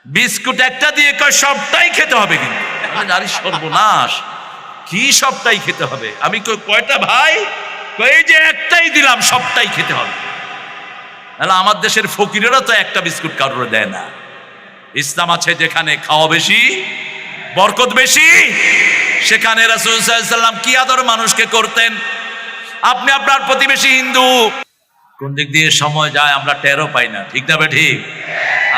Biscuit একটা দিয়ে কয় সবটাই খেতে হবে, কিন্তু আরে সর্বনাশ, কি সবটাই খেতে হবে? আমি কই কয়টা ভাই? এই যে একটাই দিলাম, সবটাই খেতে হবে। তাহলে আমার দেশের ফকিরেরা তো একটা বিস্কুট কারোর দেয় না। ইসলাম আছে যেখানে খাওয়া বেশি, বরকত বেশি, সেখানে রাসূল সাল্লাল্লাহু আলাইহি ওয়াসাল্লাম কি আদর মানুষকে করতেন। আপনি আপনার প্রতিবেশী হিন্দু, কোন দিক দিয়ে সময় যায় আমরা টেরও পাই না, ঠিক না ঠিক?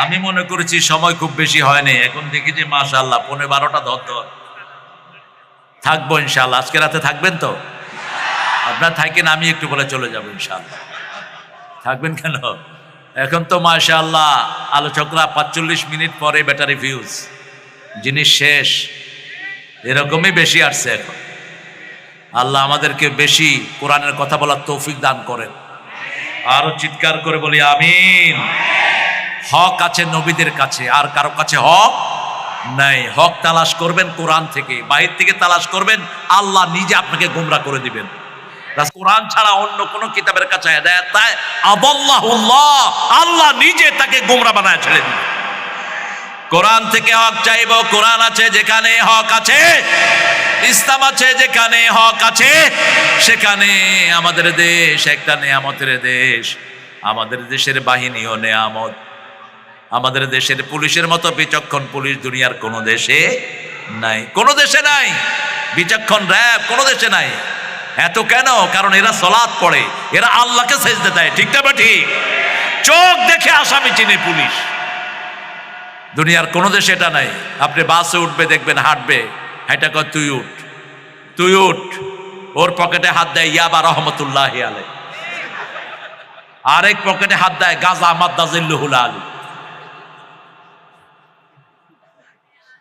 আমি মনে করেছি সময় খুব বেশি হয়নি, এখন দেখি যে মাশাআল্লাহ 11:30 ধর থাকবো ইনশাআল্লাহ। আজকে রাতে থাকবেন তো? আপনার থাকেন, আমি একটু বলে চলে যাবো ইনশাআল্লাহ। থাকবেন কেন? এখন তো মাশাআল্লাহ আলোচকরা 45 মিনিট পরে ব্যাটারি ফিউজ, জিনিস শেষ, এরকমই বেশি আসছে এখন। আল্লাহ আমাদেরকে বেশি কোরআনের কথা বলার তৌফিক দান করেন। আরো চিৎকার করে বলি আমিন। হক আছে নবীদের কাছে, আর কারো কাছে হক নাই। হক তালাশ করবেন কোরআন থেকে, বাহির থেকে তালাশ করবেন, আল্লাহ নিজে আপনাকে গোমরা করে দিবেন। কোরআন ছাড়া অন্য কোন কিতাবের কাছে হেদায়েত নাই, আদাল্লাহুল্লাহ, আল্লাহ নিজে তাকে গোমরা বানায় ছেড়ে দিবেন। কোরআন থেকে হক চাইব, কোরআন আছে যেখানে হক আছে, ইসলাম আছে যেখানে হক আছে, সেখানে আমাদের দেশ একটা নেয়ামতের দেশ। আমাদের দেশের বাহিনীও নেয়ামত। আমাদের দেশের পুলিশের মতো বিচক্ষণ পুলিশ দুনিয়ার কোনো দেশে নাই, কোনো দেশে নাই। বিচক্ষণ র‍্যাব কোনো দেশে নাই। এত কেন? কারণ এরা সালাত পড়ে, এরা আল্লাহকে সেজদা দেয়, ঠিক না ঠিক? চোখ দেখে আসামি চিনে পুলিশ। দুনিয়ার কোনো দেশে এটা নাই। আপনি বাসে উঠবে দেখবেন, হাঁটবে, হাঁটা কর তুই উঠ, তুই উঠ, ওর পকেটে হাত দেয় ইয়াবা রহমতুল্লাহি আলাইহি, আরেক পকেটে হাত দেয় গাজা মাদ্দাজিল্লুহুল আলী।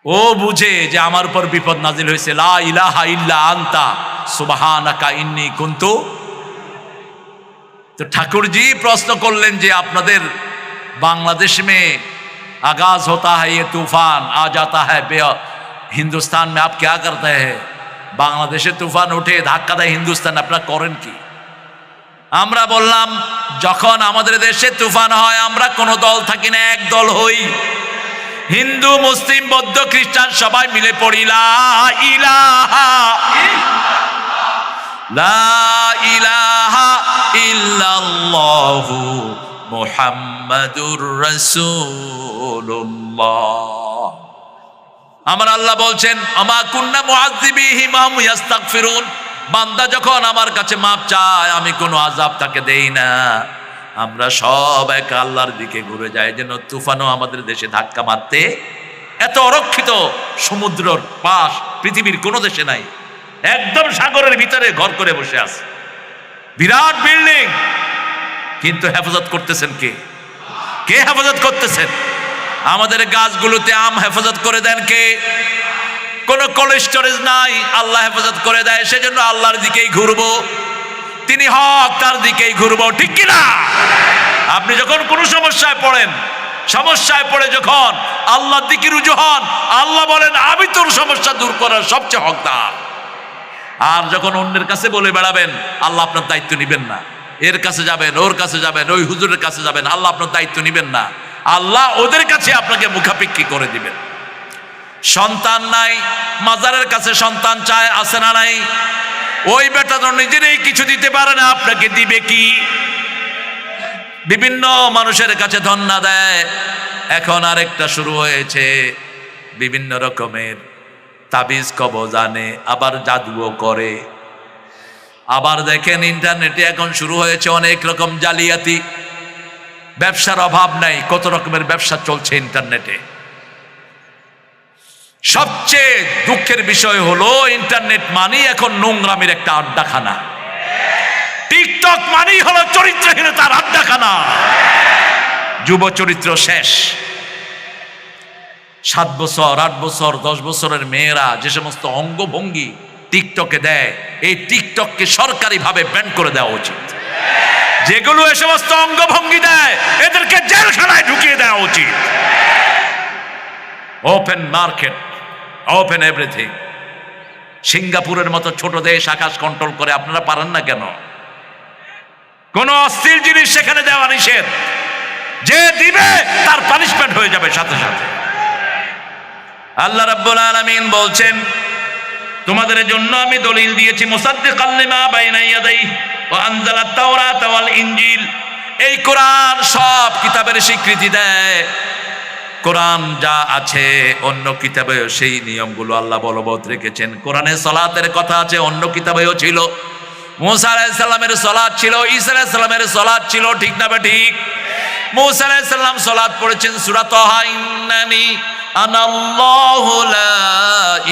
ও বুঝে যে আমার উপর বিপদ নাজিল হয়েছে, লা ইলাহা ইল্লা আনতা সুবহানাকা ইন্নী কুনতু। তো ঠাকুরজি প্রশ্ন করলেন যে আপনাদের বাংলাদেশ में आगाज होता है ये तूफान, आ जाता है हिंदुस्तान में, आप क्या करते हैं? বাংলাদেশে তুফান উঠে ধাক্কা দেয় হিন্দুস্তান, আপনারা করেন কি? আমরা বললাম যখন আমাদের দেশে তুফান হয় আমরা কোন দল থাকি না, এক দল হই। হিন্দু মুসলিম বৌদ্ধ খ্রিস্টান সবাই মিলে পড়ি লা ইলাহা লা ইলাহা ইল্লাল্লাহু মুহাম্মাদুর রাসূলুল্লাহ। আমার আল্লাহ বলছেন আমা কুন্না মুআযযিবিহিম ওয়া হুম ইস্তাগফিরুন। বান্দা যখন আমার কাছে মাপ চায় আমি কোনো আযাব তাকে দেই না। আমরা সব এক আল্লাহর দিকে ঘুরে যাই, যেন তুফানও আমাদের দেশে ধাক্কা মারতে। এত অরক্ষিত সমুদ্রের পাশ পৃথিবীর কোনো দেশে নাই, একদম সাগরের ভিতরে ঘর করে বসে আছে, বিরাট বিল্ডিং, কিন্তু হেফাজত করতেছেন কে? কে হেফাজত করতেছেন? আমাদের গাছগুলোতে আম হেফাজত করে দেন কে? কোন কোল্ড স্টোরেজ নাই, আল্লাহ হেফাজত করে দেয়। সেজন্য আল্লাহর দিকেই ঘুরবো, তিনি হক, তার দিকেই ঘুরবো, ঠিক কিনা? আপনি যখন কোন সমস্যায় পড়েন, সমস্যায় পড়ে যখন আল্লাহর দিকে রুজু হন, আল্লাহ বলেন আমি তোর সমস্যা দূর করার সবচেয়ে হকদার। আর যখন অন্যের কাছে বলে বেড়াবেন, আল্লাহ আপনার দায়িত্ব নিবেন না। এর কাছে যাবেন, ওর কাছে যাবেন, ওই হুজুরের কাছে যাবেন, আল্লাহ আপনার দায়িত্ব নিবেন না। আল্লাহ ওদের কাছে আপনাকে মুখাপেক্ষী করে দিবেন। সন্তান নাই, মাজারের কাছে সন্তান চায়, আছে না নাই? ওই বেটা তো নিজেরই কিছু দিতে পারে না, আপনাকে দিবে কি? বিভিন্ন মানুষের কাছে ধন্না দেয়। এখন আরেকটা শুরু হয়েছে, বিভিন্ন রকমের তাবিজ কবজ আনে, আবার জাদুও করে। আবার দেখেন ইন্টারনেটে এখন শুরু হয়েছে অনেক রকম জালিয়াতি। ব্যবসার অভাব নাই, কত রকমের ব্যবসা চলছে ইন্টারনেটে। সবচেয়ে দুঃখের বিষয় হলো ইন্টারনেট মানেই এখন নোংরামের একটা আড্ডাখানা। টিকটক মানেই হলো চরিত্রহীনতার আড্ডাখানা। যুব চরিত্র শেষ। 7 বছর 8 বছর 10 বছরের মেয়েরা যে সমস্ত অঙ্গভঙ্গি টিকটকে দেয়, এই টিকটককে সরকারিভাবে ব্যান করে দেওয়া উচিত। যেগুলো এ সমস্ত অঙ্গভঙ্গি দেয় এদেরকে জেলখানায় ঢুকিয়ে দেওয়া উচিত। Open market, open everything. সিঙ্গাপুরের মতো ছোট দেশ আকাশ কন্ট্রোল করে, আপনারা পারেন না কেন? কোন অস্থির জিনিস সেখানে দেওয়া নিষেধ। যে দিবে তার পানিশমেন্ট হয়ে যাবে সাথে সাথে। আল্লাহ রাব্বুল আলামিন বলছেন, তোমাদের জন্য আমি দলিল দিয়েছি, মুসাদ্দিকাল লিমা বাইনা ইয়াদাইহি ওয়া আনজালাত তাওরাত ওয়াল ইনজিল। এই কোরআন সব কিতাবের স্বীকৃতি দেয়। কোরআন যা আছে অন্য কিতাবেও সেই নিয়মগুলো আল্লাহ বলবৎ রেখেছেন। কোরআনে সালাতের কথা আছে, অন্য কিতাবেও ছিল। মুসা আলাইহিস সালামের সালাত ছিল, ঈসা আলাইহিস সালামের সালাত ছিল, ঠিক না ঠিক? মুসা আলাইহিস সালাম সালাত পড়েছেন সূরা তাহা, ইন্নানি আনাল্লাহু লা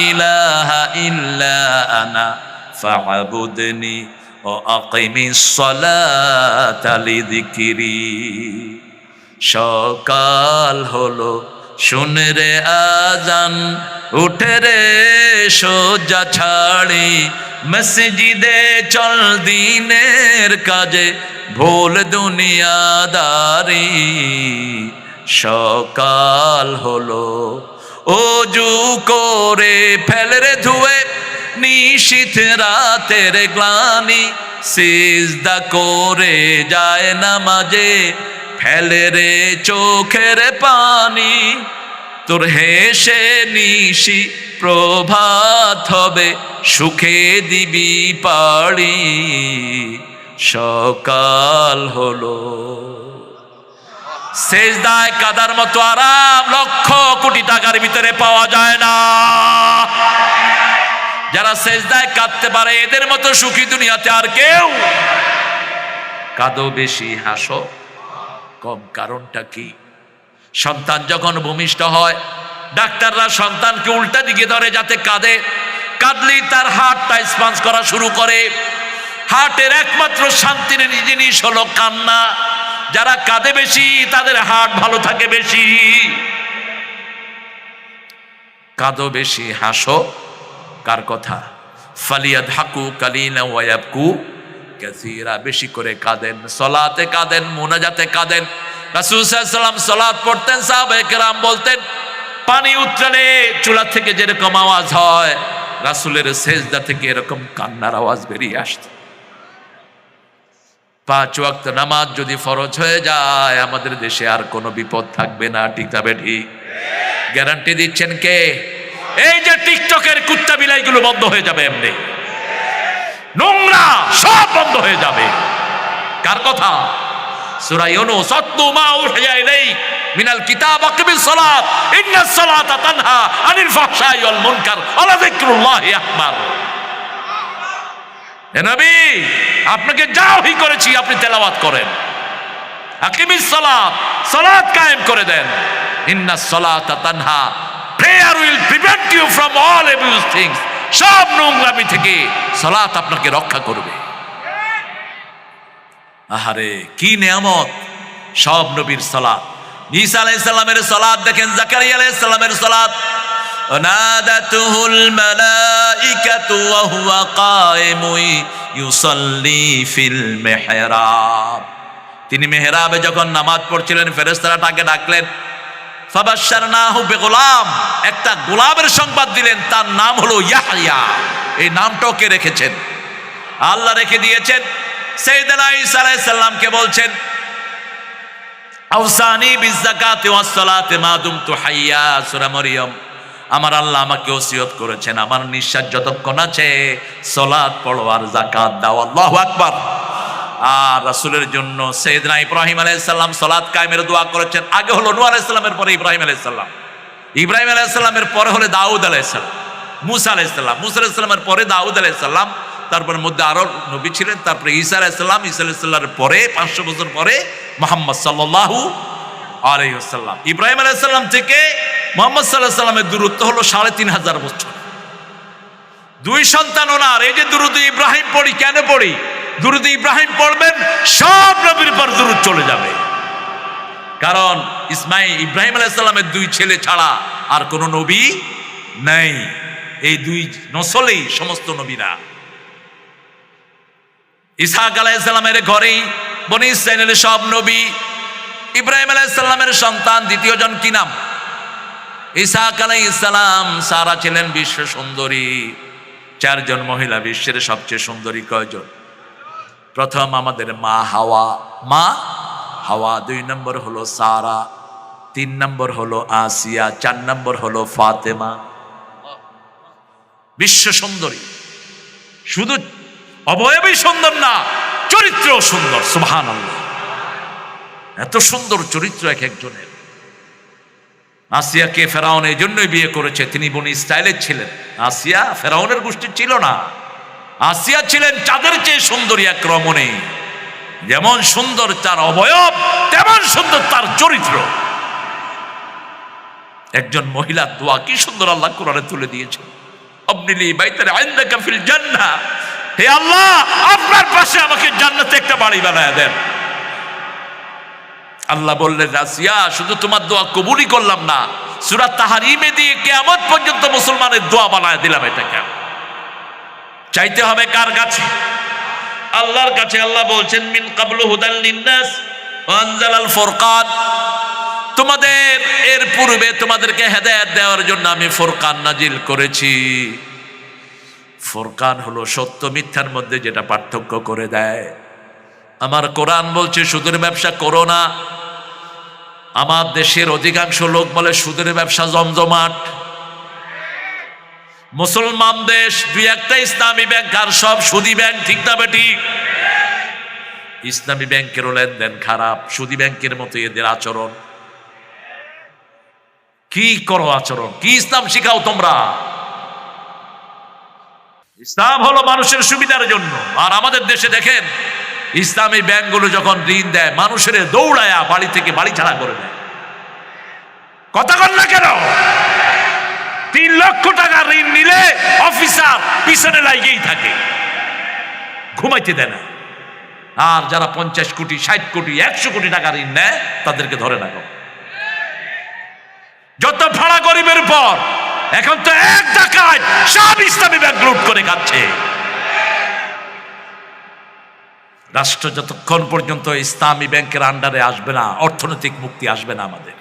ইলাহা ইল্লা আনা ফা'বুদনি ওয়া আকিমিস সালাতা লিযিকরি। সকাল হলো শুনে রে আজান, উঠে রে সোজা ছাড়ি, মসজিদে চল দিনের কাজে, ভুল দুনিয়াদারি। সকাল হলো ওযু করে ফেল রে ধুয়ে, নিশীথ রাতের গ্লানি, সিজদা করে যায় নামাজে, ফেলে রে চোখের পানি। তোর হেসে নিশি প্রভাত হবে, সুখে দিবি পাড়ি। সকাল হলো। সেজদায় কাদার মতো আরাম লক্ষ কোটি টাকার ভিতরে পাওয়া যায় না। যারা সেজদায় কাঁদতে পারে এদের মতো সুখী দুনিয়াতে আর কেউ। কাঁদো বেশি হাসো কম, কারণটা কি? সন্তান যখন ভূমিষ্ঠ হয়, ডাক্তাররা সন্তানকে উল্টা দিকে ধরে যাতে কাঁদে। কাঁদলেই তার হার্টটা স্পঞ্জ করা শুরু করে। হার্টের একমাত্র শান্তির জিনিস হলো কান্না। যারা কাঁদে বেশি তাদের হার্ট ভালো থাকে বেশি। কাঁদো বেশি হাসো কার কথা? ফালিয়াদহাকু কালিলা ওয়া ইয়াবকু কাসীরা। বেশি করে কাঁদেন, সালাতে কাঁদেন, মুনাজাতে কাঁদেন। রাসূল সাল্লাল্লাহু আলাইহি ওয়াসাল্লাম সালাত পড়তেন, সাহাবায়ে কেরাম বলতেন পানি উতরালে চুলা থেকে যেরকম আওয়াজ হয়, রাসূলের সেজদা থেকে এরকম কান্নার আওয়াজ বেরিয়ে আসতো। 5 ওয়াক্ত নামাজ যদি ফরজ হয়ে যায়, আমাদের দেশে আর কোনো বিপদ থাকবে না, ঠিক তবে ঠিক? গ্যারান্টি দিচ্ছেন কে? এই যে টিকটকের কুত্তা বিলাইগুলো বন্ধ হয়ে যাবে, এমনি নোংরা সব বন্ধ হয়ে যাবে। কার কথা? সূরা ইউনূস, আতলু মা উহিয়া ইলাইক মিনাল কিতাব আকিমিস সালাত ইন্নাস সালাতা তানহা আনিল ফাহশাই ওয়াল মুনকার ওয়া যিকরুল্লাহি আকবার। হে নবী, আপনাকে যা ওহী করেছি আপনি তেলাওয়াত করেন। আকিমিস সালাত, সালাত কায়েম করে দেন। Innas সালাতা Tanha, prayer will prevent you from all evil things। সব নোংরামি থেকে সালাত আপনাকে রক্ষা করবে। আহারে কি নিয়ামত সব নবীর সালাত। ঈসা আলাইহিস সালামের সালাত দেখেন, জাকারিয়া আলাইহিস সালামের সালাত, নাদাতুহুল মালাইকাতু ওয়া হুয়া কায়িমুন ইউসাল্লি ফিল মিহরাব। তিনি মেহরাবে যখন নামাজ পড়ছিলেন, ফেরেশতারা তাকে ডাকলেন। ফাবাশশারনাহু বিগুলাম, একটা গোলামের সংবাদ দিলেন, তার নাম হলো ইয়াহইয়া। এই নামটাও কে রেখেছেন? আল্লাহ রেখে দিয়েছেন। সাইয়েদনা ঈসা আলাইহিস সালামকে বলছেন, আওসানি বিযাকাতি ওয়াস সালাতি মা দুমতু হাইয়া। সূরা মরিয়ম। আমার আল্লাহ আমাকে ওসিয়ত করেছেন, আমার নিঃশ্বাস যতক্ষণ আছে সালাত পড়ো আর যাকাত দাও। আল্লাহু আকবার। আর রাসূলের জন্য সাইয়েদনা ইব্রাহিম আলাইহিস সালাম সালাত কায়েমের দোয়া করেছেন। আগে হলো নূহ আলাইহিস সালামের, পরে ইব্রাহিম আলাইহিস সালাম। ইব্রাহিম আলাইহিস সালামের পরে হলো দাউদ আলাইহিস সালাম, মুসা আলাইহিস সালাম। মুসা আলাইহিস সালামের পরে দাউদ আলাইহিস সালাম। তারপর মধ্যে আরো নবী ছিলেন। তারপরে ঈসা আলাইহিস সালাম। ঈসা আলাইহিস সালামের পরে 500 বছর পরে মুহাম্মদ সাল্লাল্লাহু আলাইহি ওয়াসাল্লাম। ইব্রাহিম আলাইহিস সালাম থেকে মুহাম্মদ সাল্লাল্লাহু আলাইহি ওয়াসাল্লামের দূরত্ব হলো 3500 বছর। 2 সন্তান ওনার। এই যে দুরূদ ইব্রাহিম পড়ি, কেন পড়ি? দুরূদ ইব্রাহিম পড়বেন, সব নবীর পর দুরূদ চলে যাবে। কারণ ইব্রাহিম আলাইহিস সালামের 2 ছেলে ছাড়া আর কোন নবী নাই। এই 2 নসলেই সমস্ত নবীরা। ইসহাক আলাইহিস সালামের ঘরেই বনি ইসরাঈলের সব নবী। ইব্রাহিম আলাইহিস সালামের সন্তান দ্বিতীয় জন কি নাম? ইসহাক আলাইহিস সালাম। সারা ছিলেন বিশ্ব সুন্দরী। 4 জন মহিলা বিশ্বের সবচেয়ে সুন্দরী কয়জন? প্রথম আমাদের মা হাওয়া। মা হাওয়া। 2 নম্বর হলো সারা। 3 নম্বর হলো আসিয়া, 4 নম্বর হলো ফাতেমা। বিশ্ব সুন্দরী, শুধু অবয়বই সুন্দর না, চরিত্র সুন্দর। সুবহানাল্লাহ, এত সুন্দর চরিত্র এক একজনের। আসিয়াকে ফেরাউন এই জন্যই বিয়ে করেছে, তিনি বনি ইসরায়েলের ছিলেন। আসিয়া ফেরাউনের গোষ্ঠীর ছিল না, আসিয়া ছিলেন চাঁদের চেয়ে সুন্দরী এক রমণী। যেমন সুন্দর তার অবয়ব, তেমন সুন্দর তার চরিত্র। একজন মহিলার দোয়া কি সুন্দর আল্লাহ কোরআনে তুলে দিয়েছে, আবনিলি বাইতান ইনদাকা ফিল জান্নাহ, হে আল্লাহ আপনার পাশে আমাকে জান্নাতে একটা বাড়ি বানায় দেন। আল্লাহ বললেন, আসিয়া শুধু তোমার দোয়া কবুলই করলাম না, সূরা তাহরিমে দিয়ে কিয়ামত পর্যন্ত মুসলমানের দোয়া বানায় দিলাম। এটাকে চাইতে হবে কার কাছে? আল্লাহর কাছে। আল্লাহ বলছেন, মিন কাবলু হুদাল লিন্নাস ওয়া আনজালাল ফুরকান, তোমাদের এর পূর্বে তোমাদেরকে হেদায়েত দেওয়ার জন্য আমি ফুরকান নাজিল করেছি। ফুরকান হলো সত্য মিথ্যার মধ্যে যেটা পার্থক্য করে দেয়। আমার কোরআন বলছে সুদের ব্যবসা করো না। আমার দেশের অধিকাংশ লোক বলে সুদের ব্যবসা জমজমাট। মুসলমান দেশ, দুই একটা ইসলামী ব্যাংক আর সব সুদী ব্যাংক, ঠিক না বেটি? ইসলামী ব্যাংকেরও লেনদেন খারাপ, সুদী ব্যাংকের মতো এদের আচরণ। কি করো আচরণ? কি ইসলাম শিখাও তোমরা? ইসলাম হলো মানুষের সুবিধার জন্য। আর আমাদের দেশে দেখেন, ইসলামী ব্যাংকগুলো যখন ঋণ দেয়, মানুষের দৌড়ায়া বাড়ি থেকে বাড়ি ছাড়া করে দেয়। কথা কন না কেন? 3 লক্ষ টাকা ঋণ নিলে অফিসার পিছনে লাগিয়েই থাকে, ঘুমাইতে দেয় না। আর যারা 50 কোটি, 60 কোটি, 100 কোটি টাকা ঋণ নেয়, তাদেরকে ধরে না। যত ভাড়া গরিবের উপর, এখন তো এক ডাকাত সব ইসলামী ব্যাংক লুট করে খাচ্ছে। রাষ্ট্র যতক্ষণ পর্যন্ত ইসলামী ব্যাংকের আন্ডারে আসবে না, অর্থনৈতিক মুক্তি আসবে না আমাদের।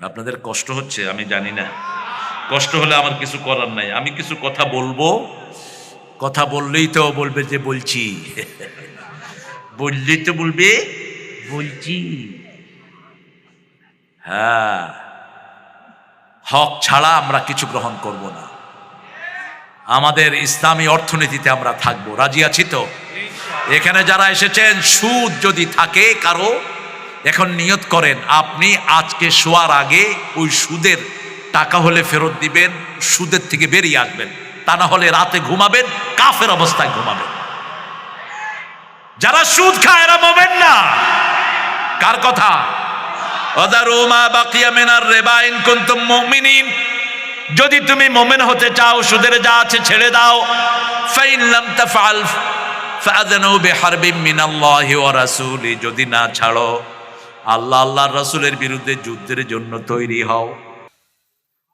আপনাদের কষ্ট হচ্ছে আমি জানি না, কষ্ট হলে আমার কিছু করার নাই। আমি কিছু কথা বলবো, কথা বললেই তো বলবে যে বলছি, বললেই তো বলবে বলছি। হ্যাঁ, হক ছাড়া আমরা কিছু গ্রহণ করব না। আমাদের ইসলামী অর্থনীতিতে আমরা থাকবো, রাজি আছি তো? এখানে যারা এসেছেন, সুদ যদি থাকে কারো, এখন নিয়ত করেন আপনি আজকে শোয়ার আগে ওই সুদের টাকা হলে ফেরত দিবেন, সুদের থেকে বেরিয়ে আসবেন। তা না হলে রাতে ঘুমাবেন কাফের অবস্থায় ঘুমাবেন। যারা সুদ খায় এরা মোমেন না। কার কথা? ওয়াদারু মা বাকিয়া মিনার রিবা ইন কুনতুম মুমিনিন, যদি তুমি মুমিন হতে চাও সুদের যা আছে ছেড়ে দাও। ফাইন লাম তাফআল ফাআযানু বিহারবিন মিনাল্লাহি ওয়া রাসূলি, যদি না ছাড়ো আল্লাহ আল্লাহর রাসূলের বিরুদ্ধে যুদ্ধের জন্য তৈরি হও।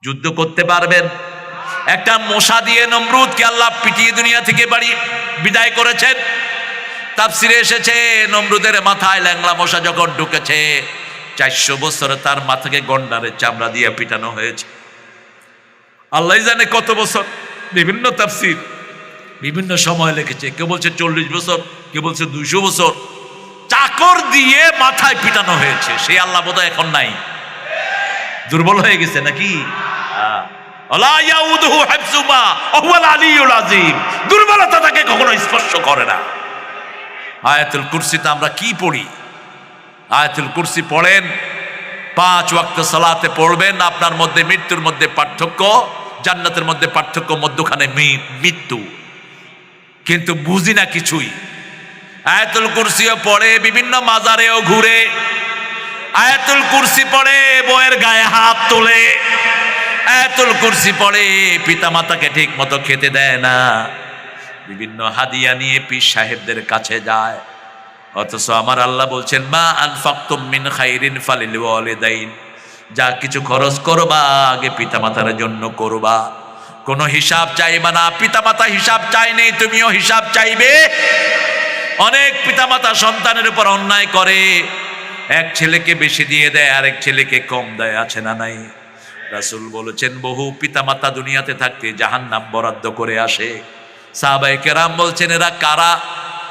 যুদ্ধ করতে পারবেন? একটা মশা দিয়ে নমরুদকে আল্লাহ পিটিয়ে দুনিয়া থেকে বিদায় করেছেন। তাফসিরে এসেছে, নমরুদের মাথায় ল্যাংলা মশা যখন ঢুকেছে, 400 বছরে তার মাথাকে গন্ডারের চামড়া দিয়ে পিটানো হয়েছে। আল্লাহ জানে কত বছর। বিভিন্ন তাফসির বিভিন্ন সময় লিখেছে, কেউ বলছে 40 বছর, কেউ বলছে 200 বছর। চাকর দিয়ে মাথায় পিটানো হয়েছে। সেই আল্লাহ বোধহয় এখন নাই, দুর্বল হয়ে গেছে নাকি? দুর্বলতা তাকে কখনো স্পর্শ করে না। আয়াতুল কুরসিতে আমরা কি পড়ি? আয়াতুল কুরসি পড়েন, 5 ওয়াক্ত সালাতে পড়বেন। আপনার মধ্যে মৃত্যুর মধ্যে পার্থক্য, জান্নাতের মধ্যে পার্থক্য, মধ্যখানে মৃত্যু। কিন্তু বুঝি না কিছুই। আয়াতুল কুরসিও পড়ে, বিভিন্ন মাজারেও ঘুরে। আয়াতুল কুরসি পড়ে, বউয়ের গায়ে হাত তোলে। আয়াতুল কুরসি পড়ে, পিতা মাতাকে ঠিক মতো খেতে দেয় না। বিভিন্ন হাদিয়া নিয়ে পীর সাহেবদের কাছে যায়। অথচ আমার আল্লাহ বলছেন, মা আনফাকতুম মিন খাইরিন ফালিল ওয়ালিদাইন, যা কিছু খরচ করবা আগে পিতা মাতার জন্য করবা, কোনো হিসাব চাইবা না। পিতা মাতা হিসাব চাই নেই, তুমিও হিসাব চাইবে। অনেক পিতা মাতা সন্তানের উপর অন্যায় করে, এক ছেলেকে বেশি দিয়ে দেয়, আরেক ছেলেকে কম দেয়, আছে না নাই? রাসূল বলেছেন, বহু পিতা মাতা দুনিয়াতে থাকতে জাহান্নাম বরাদ্দ করে আসে। সাহাবায়ে কেরাম বলছেন, এরা কারা?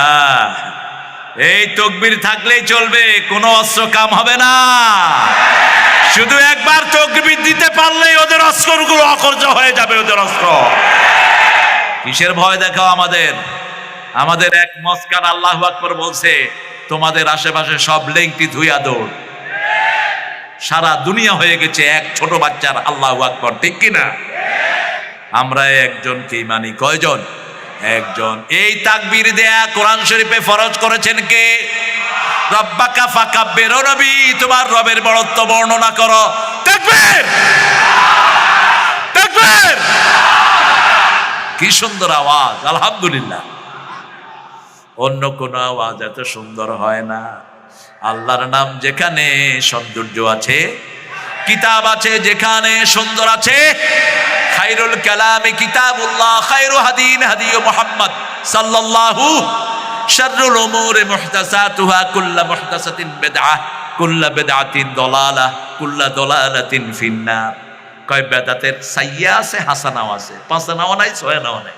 হ্যাঁ, এই তাকবীর থাকলেই চলবে, কোনো অস্ত্র কাম হবে না। শুধু একবার তাকবীর দিতে পারলেই ওদের অস্ত্রগুলো অকর্য হয়ে যাবে, ওদের অস্ত্র। কিসের ভয় দেখাও আমাদের? আমাদের এক মস্কান আল্লাহু আকবার বলছে, তোমাদের আশেপাশে সব লেংটি ধুইয়া দৌড়। সারা দুনিয়া হয়ে গেছে এক ছোট বাচ্চার আল্লাহু আকবার, ঠিক কিনা? আমরা একজনকেই মানি। কয়জন? একজন। এই তাকবীর দেয়া কোরআন শরীফে ফরজ করেছেন কে? রব্বাকা ফাকাব্বির। ও নবী, তোমার রবের বড়ত্ব বর্ণনা করো। তাকবীর, তাকবীর। কি সুন্দর আওয়াজ, আলহামদুলিল্লাহ। অন্য কোন আওয়াজ এত সুন্দর হয় না। আল্লাহর নাম যেখানে সৌন্দর্য আছে, কিতাব আছে যেখানে সুন্দর আছে, খায়রুল কালামে কিতাবুল্লাহ, খায়রু হাদিন হাদি মুহাম্মদ সাল্লাল্লাহু, শাররুল উমুরি মুহদাসাতুহা, কুল্লু মুহদাসাতিন বিদআহ, কুল্লু বিদআতিন দালালাহ, কুল্লু দালালাতিন ফিন্নার। কয় বেদাতের সাইয়্যা আছে, হাসানাও আছে, পাঁচনাও নাই, ছয়নাও নাই।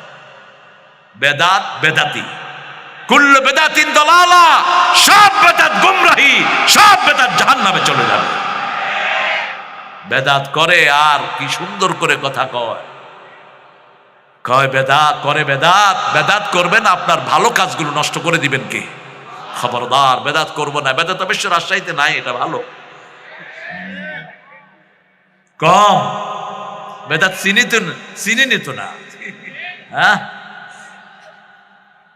বেদাত বেদাতি, কুল্লু বেদাতিন দালালা, সব বেদাত গোমরাহি, সব বেদাত জাহান্নামে চলে যাবে। বেদাত করে আর কি সুন্দর করে কথা কয়, কয় বেদাত করে। বেদাত, বেদাত করবেন আপনার ভালো কাজগুলো নষ্ট করে দিবেন কে? খবরদার, বেদাত করবো না। বেদাত অবশ্য রাজশাহীতে নাই, এটা ভালো, কম। বেদাত চিনি নিত না। হ্যাঁ,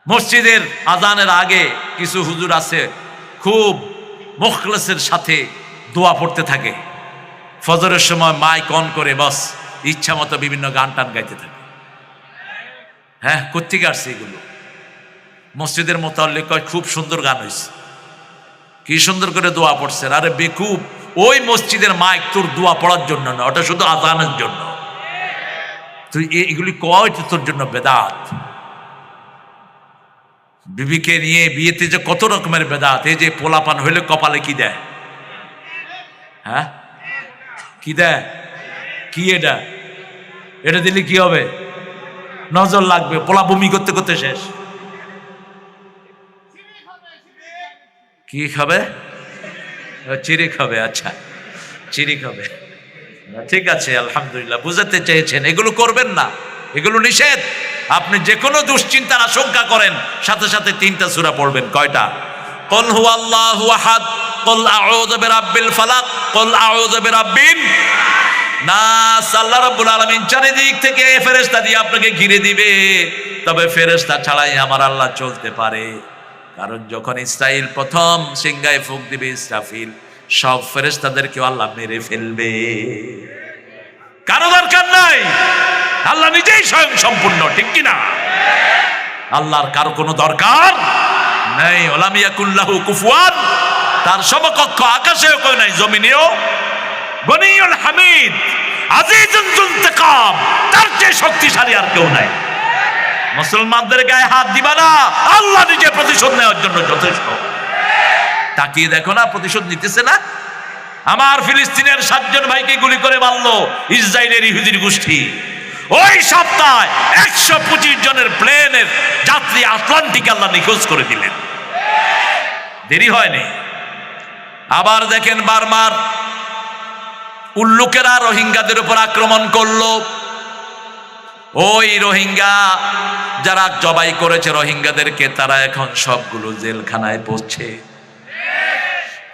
মসজিদের আজানের আগে কিছু হুজুর আছে, খুব মুখলেসের সাথে দোয়া পড়তে থাকে। ফজরের সময় মাইক অন করে বস ইচ্ছা মতো বিভিন্ন গান টান গাইতে থাকে। হ্যাঁ, কোত্থেকে আসছে এগুলো? মসজিদের মোতাল্লিক কয় খুব সুন্দর গান হয়েছে, কি সুন্দর করে দোয়া পড়ছেন। আরে বেকুব, ওই মসজিদের মাইক তোর দোয়া পড়ার জন্য না, ওটা শুধু আজানের জন্য। তুই এগুলি কয় তোর জন্য বেদাত। বিবিকে নিয়ে বিয়েতে যে কত রকমের বেদাত। এই যে পোলাপান হইলে কপালে কি দেয়? হ্যাঁ, কি দেয়? কি এটা? এটা দিলে কি হবে? নজর লাগবে, পোলা বমি করতে করতে শেষ। কি খাবে? চিড়ি খাবে। আচ্ছা, চিড়ি খাবে, ঠিক আছে, আলহামদুলিল্লাহ, বুঝাতে চেয়েছেন। এগুলো করবেন না, এগুলো নিষেধ। আপনি যে কোনো দুশ্চিন্তার আশঙ্কা করেন, সাথে সাথে 3টা সূরা পড়বেন। কয়টা? কুল হুয়াল্লাহু আহাদ, কুল আউযু বিরাব্বিল ফালাক, কুল আউযু বিরাব্বিন নাস। আল্লাহ রাব্বুল আলামিন চারিদিক থেকে ফেরেশতা দিয়ে আপনাকে ঘিরে দিবে, তবে ফেরেশতা ছাড়াই আমার আল্লাহ চলতে পারে। কারণ যখন ইসরাইল প্রথম সিংহায় ফুঁক দিবে, ইসরাফিল, সব ফেরেশতাদেরকে আল্লাহ মেরে ফেলবে। কারো দরকার নাই, আল্লাহ নিজেই স্বয়ং সম্পূর্ণ, ঠিক কিনা? আল্লাহর কারো কোনো দরকার নাই। ওয়ালাম ইয়াকুল্লাহু কুফুয়ান, তার সমকক্ষ আকাশেও কেউ নাই, জমিনেও। গনিয়ুল হামিদ, আজিজুল যুল ইন্তিকাম, তার চেয়ে শক্তিশালী আর কেউ নাই। মুসলমানদের গায়ে হাত দিবা না, আল্লাহ নিজে প্রতিশোধ নেওয়ার জন্য যথেষ্ট। তাকিয়ে দেখো না, প্রতিশোধ নিতেছে না? আমার ফিলিস্তিনের 7 জন ভাইকে গুলি করে মারলো ইসরায়েলের ইহুদির গোষ্ঠী। ওই সপ্তাহে 125 জনের প্লেনের যাত্রী আটলান্টিক আল্লাহ নিখোঁজ করে দিলেন, দেরি হয়নি। আবার দেখেন, বারবার উল্লুকেরা রোহিঙ্গাদের উপর আক্রমণ করলো। ওই রোহিঙ্গা যারা জবাই করেছে রোহিঙ্গাদেরকে, তারা এখন সবগুলো জেলখানায় পড়ছে।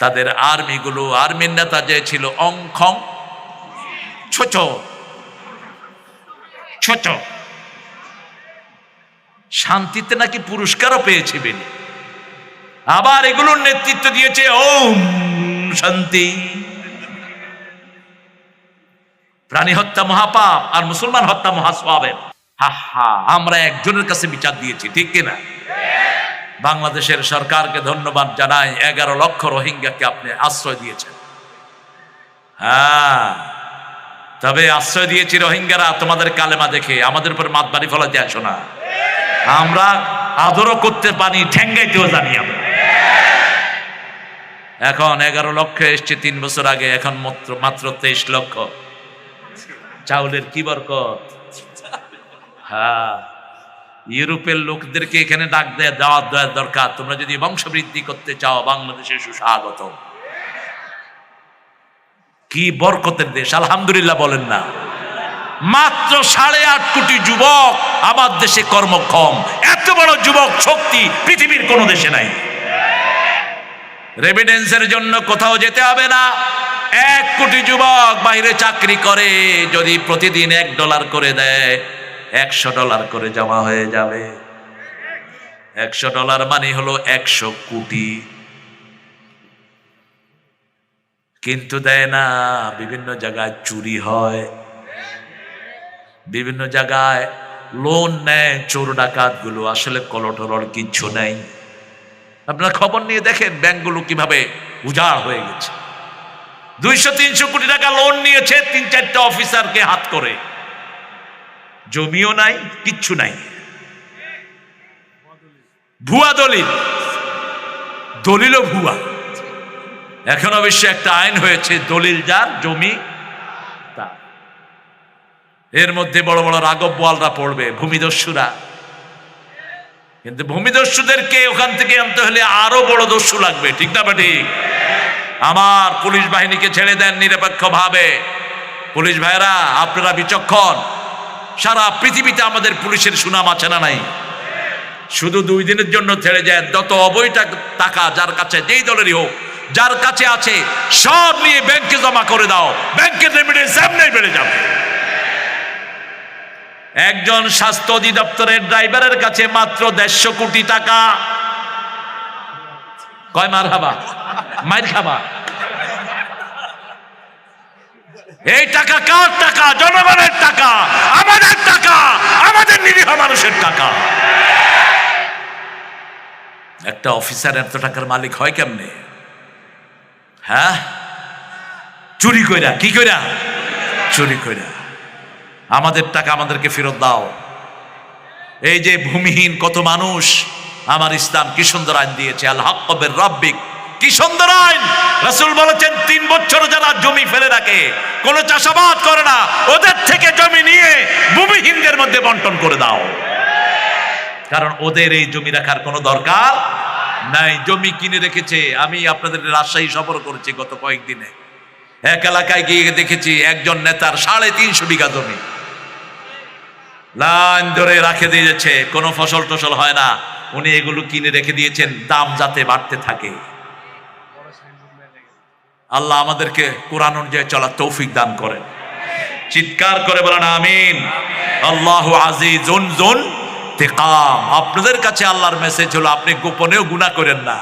তাদের আর্মিগুলো, আর্মির নেতা যে ছিল অংখং ছোট ছোট, শান্তিতে নাকি পুরস্কারও পেয়েছে বেনি। আবার এগুলোর নেতৃত্ব দিয়েছে ওম শান্তি। প্রাণী হত্যা মহাপাপ আর মুসলমান হত্যা মহাসওয়াবের। আমরা একজনের কাছে বিচার দিয়েছি, ঠিক কিনা? বাংলাদেশের সরকারকে ধন্যবাদ জানাই, 11 লক্ষ রোহিঙ্গাকে আপনি আশ্রয় দিয়েছেন। হ্যাঁ, তবে আশ্রয় দিয়েছি রোহিঙ্গারা তোমাদের কালেমা দেখে, আমাদের উপর মাতবাড়ি ফলাতে আসো না। আমরা আদরও করতে পারি, ঠেঙ্গাইতেও জানি আমরা। এখন 11 লক্ষ এসছে 3 বছর আগে, এখন মাত্র 23 লক্ষ। চাউলের কি বরকত! হ্যাঁ, ইউরোপের লোকদেরকে এখানে ডাক দেয়া দাওয়াত দেওয়ার দরকার, তোমরা যদি বংশবৃদ্ধি করতে চাও বাংলাদেশে সুস্বাগত। কি বরকতের দেশ, আলহামদুলিল্লাহ বলেন না? মাত্র 8.5 কোটি যুবক আমার দেশে কর্মক্ষম। এত বড় যুবক শক্তি পৃথিবীর কোনো দেশে নাই। রেমিটেন্সের জন্য কোথাও যেতে হবে না। 1 কোটি যুবক বাইরে চাকরি করে, যদি প্রতিদিন $1 করে দেয়, $100 করে জমা হয়ে যাবে। $100 মানে হলো 100 কোটি। কিন্তু দেয় না, বিভিন্ন জায়গায় চুরি হয়, বিভিন্ন জায়গায় লোন নেয় চোর ডাকাত গুলো। আসলে কলটলর কিচ্ছু নেই। আপনারা খবর নিয়ে দেখেন ব্যাংকগুলো কিভাবে উজাড় হয়ে গেছে। 200-300 কোটি টাকা লোন নিয়েছে 3-4টা অফিসারকে হাত করে। জমিও নাই, কিচ্ছু নাই, ভুয়া দলিল, দলিলও ভুয়া। এখন অবশ্য একটা আইন হয়েছে, দলিল যার জমি তার। এর মধ্যে বড় বড় রাঘব বোয়ালরা পড়বে, ভূমিদস্যুরা। কিন্তু ভূমিদস্যুদেরকে ওখান থেকে আনতে হলে আরো বড় দস্যু লাগবে, ঠিক না ঠিক? আমার পুলিশ বাহিনীকে ছেড়ে দেন নিরপেক্ষ ভাবে। পুলিশ ভাইরা আপনারা বিচক্ষণ। সারা পৃথিবীতে আমাদের পুলিশের সুনাম আছে না নাই? শুধু 2 দিনের জন্য ছেড়ে যায়, যত অবৈধ টাকা যার কাছে যেই দলেরই হোক, যার কাছে আছে সব নিয়ে ব্যাংকে জমা করে দাও, ব্যাংকের রেমিটেন্স এমনি বেড়ে যাবে। একজন স্বাস্থ্য অধিদপ্তরের ড্রাইভারের কাছে মাত্র 150 কোটি টাকা। কয় মার খাবা, মাইর খাবা। এই টাকা কার টাকা? জনগণের টাকা, আমাদের টাকা, আমাদের নিরীহ মানুষের টাকা। একটা অফিসার এত টাকার মালিক হয় কেমনে? হ্যাঁ, চুরি কইরা। কি কইরা? চুরি কইরা। আমাদের টাকা আমাদেরকে ফেরত দাও। এই যে ভূমিহীন কত মানুষ, আমার ইসলাম কি সুন্দর আইন দিয়েছে, আল হক বির রাব্বিক। কি সুন্দর আইন! রাসূল বলেছেন 3 বছর যারা জমি ফেলে রাখে, কোন চাষাবাদ করে না, ওদের থেকে জমি নিয়ে ভূমিহীনদের মধ্যে বন্টন করে দাও। কারণ ওদের এই জমি রাখার কোনো দরকার নাই। জমি কিনে রেখেছে। আমি আপনাদের রাজশাহী সফর করেছি গত কয়েকদিনে। এক এলাকায় গিয়ে দেখেছি একজন নেতার 350 বিঘা জমি লাইন ধরে রাখে দিয়েছে, কোনো ফসল টসল হয় না। উনি এগুলো কিনে রেখে দিয়েছেন, দাম যাতে বাড়তে থাকে। আল্লাহ আমাদেরকে কোরআন অনুযায়ী চলার তৌফিক দান করেন। চিৎকার করে বলেন আমিন। আল্লাহু আজিজুন যুন ইন্তিকাম। আপনাদের কাছে আল্লাহর মেসেজ হলো, আপনি গোপনেও গুনাহ করেন না।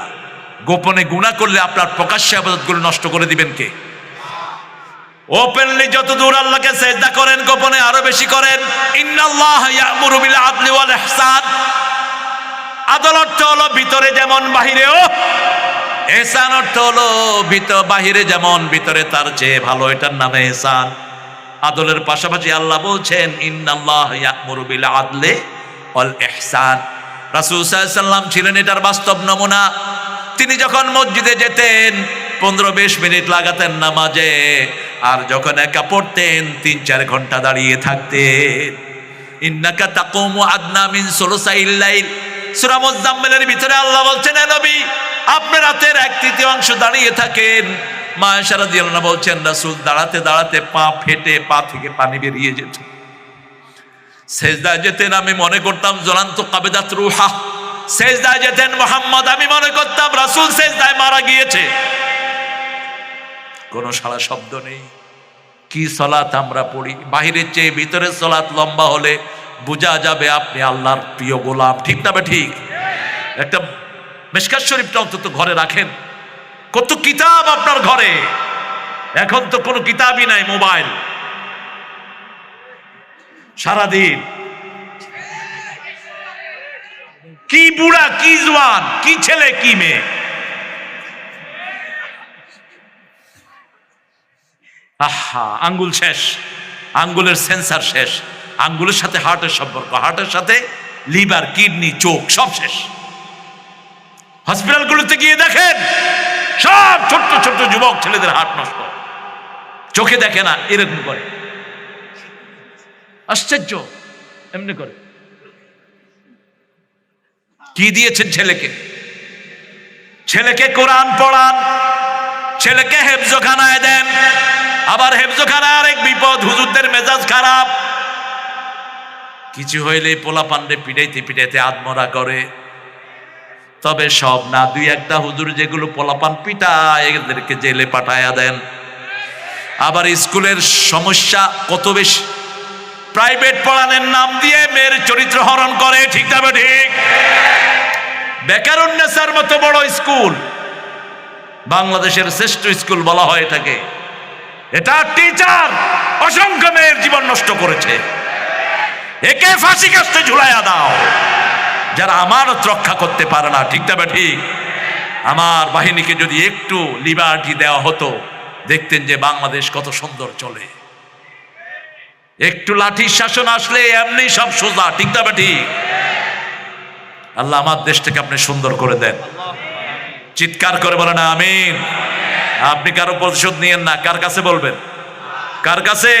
গোপনে গুনাহ করলে আপনার প্রকাশ্য ইবাদতগুলো নষ্ট করে দিবেন কে? ওপেনলি যত দূর আল্লাহকে সিজদা করেন, গোপনে আরো বেশি করেন। ইন্নাল্লাহা ইয়া'মুরু বিল আদলি ওয়াল ইহসান। আদল অর্থ হলো ভিতরে যেমন বাহিরেও, ইহসান অর্থ হলো বাহিরে যেমন ভিতরে তার চেয়ে ভালো, এটার নামে ইহসান। আদলের পাশাপাশি আল্লাহ বলছেন ইন্নাল্লাহা ইয়া'মুরু বিল আদলি ওয়াল ইহসান। রাসূল সাল্লাল্লাহু আলাইহি ওয়াসাল্লাম ছিলেন এটার বাস্তব নমুনা। তিনি যখন মসজিদে যেতেন 15-20 মিনিট লাগাতেন নামাজে, আর যখন একা পড়তেন 3-4 ঘন্টা দাঁড়িয়ে থাকতেন। ইন্নাকা তাকুমু আদনা মিন সুলুসাইল লাইল। সূরা মুজাম্মিলের ভিতরে আল্লাহ বলছেন, হে নবী আপনি রাতের 1/3 দাঁড়িয়ে থাকেন। মা আয়েশা রাদিয়াল্লাহু আনহা বলছেন, রাসূল দাঁড়াতে দাঁড়াতে পা ফেটে পা থেকে পানি বেরিয়ে যেত। সেজদায় যেতেন, আমি মনে করতাম জলান্ত কাবেদাত রুহা। সেজদায় যেতেন মুহাম্মদ, আমি মনে করতাম রাসূল সেজদায় মারা গিয়েছে। কোনো সারা শব্দ নেই। কি সালাত আমরা পড়ি! বাহিরের চেয়ে ভিতরের সালাত লম্বা হলে বোঝা যাবে আপনি আল্লাহর প্রিয় গোলাম, ঠিক না ঠিক? একটা মিশকাত শরীফটা অন্তত ঘরে রাখেন। কত কিতাব আপনার ঘরে, এখন তো কোনো কিতাবই নাই, মোবাইল। সারাদিন কি বুড়া, কি জওয়ান, কি ছেলে, কি মেয়ে, আহা আঙ্গুল শেষ, আঙ্গুলের সেন্সার শেষ, আঙ্গুলের সাথে হার্টের সম্পর্ক, হার্টের সাথে লিভার, কিডনি, চোখ সব শেষ। হসপিটালগুলোতে গিয়ে দেখেন সব ছোট্ট ছোট্ট যুবক ছেলেদের হার্ট নষ্ট, চোখে দেখে না, এরকম করে। আশ্চর্য, এমনি করে। কি দিয়েছেন ছেলেকে? ছেলেকে কোরআন পড়ান, ছেলেকে হেফজখানায় দেন। আবার হেফজখানায় আরেক বিপদ, হুজুরদের মেজাজ খারাপ, কিছু হইলে পোলা পান্ডে পিটাইতে পিটাইতে আত্মরা করে। তবে সব না, দুই একটা হুজুর যেগুলো পোলাপান পিটায় এদেরকে জেলে পাঠায়া দেন। আবার স্কুলের সমস্যা কত বেশি, প্রাইভেট পড়ানোর নাম দিয়ে মেয়ের চরিত্র হরণ করে। ঠিক না ঠিক? বেকারুন্নেসার মতো বড় স্কুল, বাংলাদেশের শ্রেষ্ঠ স্কুল বলা হয় এটাকে, এটা টিচার অসংখ্য মেয়ের জীবন নষ্ট করেছে। একে ফাঁসি কাস্তে ঝুলাইয়া দাও, যারা আমানত রক্ষা করতে পারে না। ঠিক না ঠিক? আমার বাহিনীকে যদি একটু লিবার্টি দেওয়া হতো, দেখতেন যে বাংলাদেশ কত সুন্দর চলে। একটু লাঠির শাসন আসলে এমনি সব সোজা। ঠিক না ঠিক? আল্লাহ আমার দেশটাকে আপনি সুন্দর করে দেন। চিৎকার করে বলেন আমিন। আপনি কারো প্রতিশোধ নিয়েন না। কার কাছে বলবেন? কার কাছে?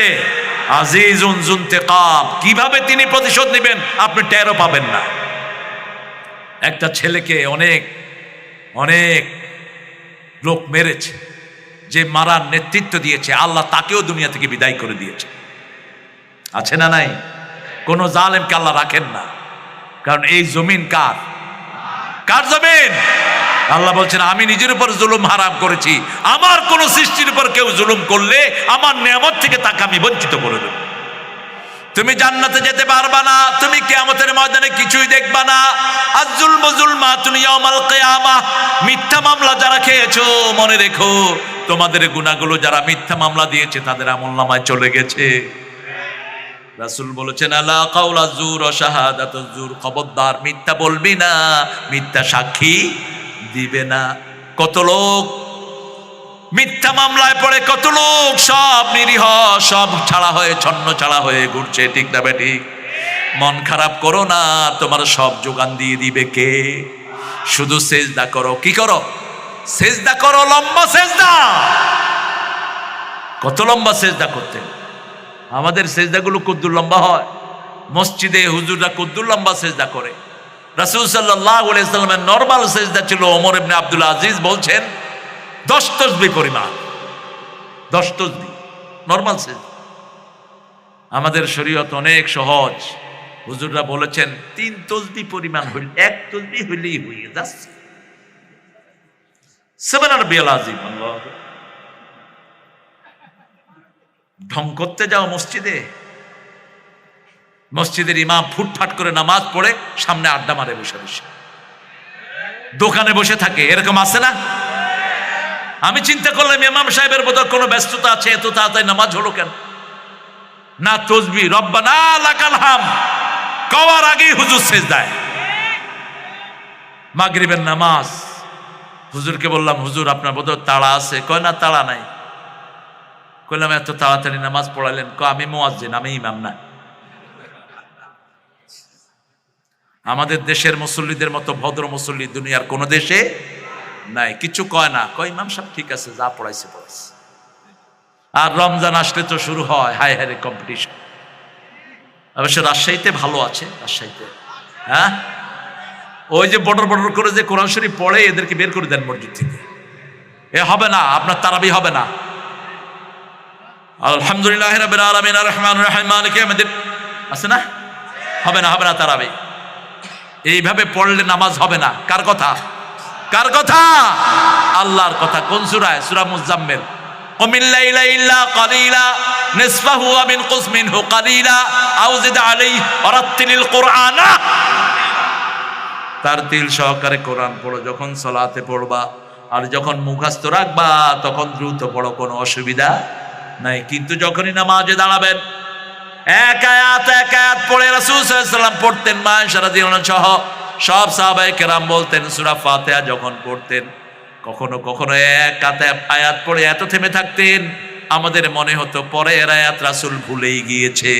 আজিজুন যুনতিকাম। কিভাবে তিনি প্রতিশোধ নেবেন আপনি টেরও পাবেন না। একটা ছেলেকে অনেক অনেক লোক মেরেছে, যে মারার নেতৃত্ব দিয়েছে আল্লাহ তাকেও দুনিয়া থেকে বিদায় করে দিয়েছে। আছে না নাই? কোন জালেমকে আল্লাহ রাখেন না, কারণ এই জমিন কার? কার জমিন? আল্লাহ বলছেন আমি নিজের উপর জুলুম হারাম করেছি, আমার কোন সৃষ্টির উপর কেউ জুলুম করলে আমার নিয়ামত থেকে তাকে আমি বঞ্চিত করে দেব। তুমি জান্নাতে যেতে পারবা না, তুমি কিয়ামতের ময়দানে কিছুই দেখবা না। আয-যুলমু যুলমাতুন ইয়াউমাল কিয়ামাহ। মিথ্যা মামলা যারা খেয়েছো মনে রেখো, তোমাদের গুনাহগুলো যারা মিথ্যা মামলা দিয়েছে তাদের আমলনামায় চলে গেছে। রাসূল বলেছেন আলা কাউলা যুর ওয়া শাহাদাতুজ যুর, খবরদার মিথ্যা বলবি না, মিথ্যা সাক্ষী দিবে না। কত লোক মিথ্যা মামলায় পড়ে, কত লোক সব নিরীহ, সব ছাড়া হয়ে ছন্ন ছাড়া হয়ে ঘুরছে। ঠিক না বেটি? মন খারাপ করো না, তোমার সব যোগান দিয়ে দিবে কে? শুধু সেজদা করো। কি করো? সেজদা করো, লম্বা সেজদা। কত লম্বা সেজদা করতেন। আমাদের সেজদাগুলো কদ্দুর লম্বা হয়। মসজিদে হুজুররা কদ্দুর লম্বা সেজদা করে। রাসূল সাল্লাল্লাহু আলাইহি ওয়াসাল্লামের নরমাল সেজদা ছিল, ওমর ইবনে আব্দুল আজিজ বলছেন 10 তাসবিহ পরিমাণ। 10 তাসবিহ নরমাল সেজদা। আমাদের শরীয়ত অনেক সহজ। হুজুররা বলেছেন 3 তাসবিহ পরিমাণ হইল, 1 তাসবিহ হইলেই হয়ে যাচ্ছে। সুবহান রাব্বিয়াল আযীম। আল্লাহ। ঢং করতে যাও মসজিদে, মসজিদের ইমাম ফুটফাট করে নামাজ পড়ে সামনে আড্ডা মারে বসে বসে, দোকানে বসে থাকে, এরকম আছে না? আমি চিন্তা করলাম ইমাম সাহেবের বোধহয় কোনো ব্যস্ততা আছে, এত তাড়াতাড়ি নামাজ হলো কেন? না তাসবিহ রব্বানা লাকাল হাম কওয়ার আগেই হুজুর সেজদায়। মাগরিবের নামাজ, হুজুরকে বললাম হুজুর আপনার বোধহয় তাড়া আছে। কয় না তাড়া নাই। কইলাম এত তাড়াতাড়ি নামাজ পড়ালেন? আমি মুয়াজ্জিন, আমি ইমাম না। আমাদের দেশের মুসল্লিদের মতো ভদ্র মুসল্লি দুনিয়ার কোন দেশে নাই। কিছু কয় না, কয় ইমাম সাহেব ঠিক আছে, যা পড়াইছে পড়াইছে। আর রমজান আসলে তো শুরু হয় হাই হাই কম্পিটিশন। অবশ্য রাজশাহীতে ভালো আছে, রাজশাহীতে হ্যাঁ, ওই যে বর্ডর বর্ডর করে যে কোরআন শরীফ পড়ে এদেরকে বের করে দেন মসজিদ থেকে। এ হবে না, আপনার তারাবি হবে না। আলহামদুলিল্লাহ রাব্বিল আলামিন আর রহমানির রহিম মালিকি ইয়াউমিদ্দিন আছে না? হবে না, হবে না তারাবি। এইভাবে পড়লে নামাজ হবে না। কার কথা? কার কথা? আল্লাহর কথা। কোন সূরায়? সূরা মুজাম্মিল। কুমিল লাইলা ইল্লা কালিলা নিসফাহু ওয়া মিনকুস মিনহু কালিলা আও জিদ আলাইহি ওয়ারাত্তিলিল কুরআনা। তারতিল সহকারে কোরআন পড়ো যখন সালাতে পড়বা, আর যখন মুখস্থ রাখবা তখন দ্রুত পড়ো, কোনো অসুবিধা নাই। কিন্তু যখনই নামাজে দাঁড়াবেন এক আয়াত পড়ে রাসূল সাল্লাল্লাহু আলাইহি ওয়াসাল্লাম পড়তেন, মা আয়েশা রাদিয়াল্লাহু আনহা সহ সব সাহাবায়ে কেরাম বলতেন সূরা ফাতিহা যখন পড়তেন কখনো কখনো এক আয়াত পড়ে এত থেমে থাকতেন আমাদের মনে হতো পরের আয়াত রাসূল ভুলেই গিয়েছে।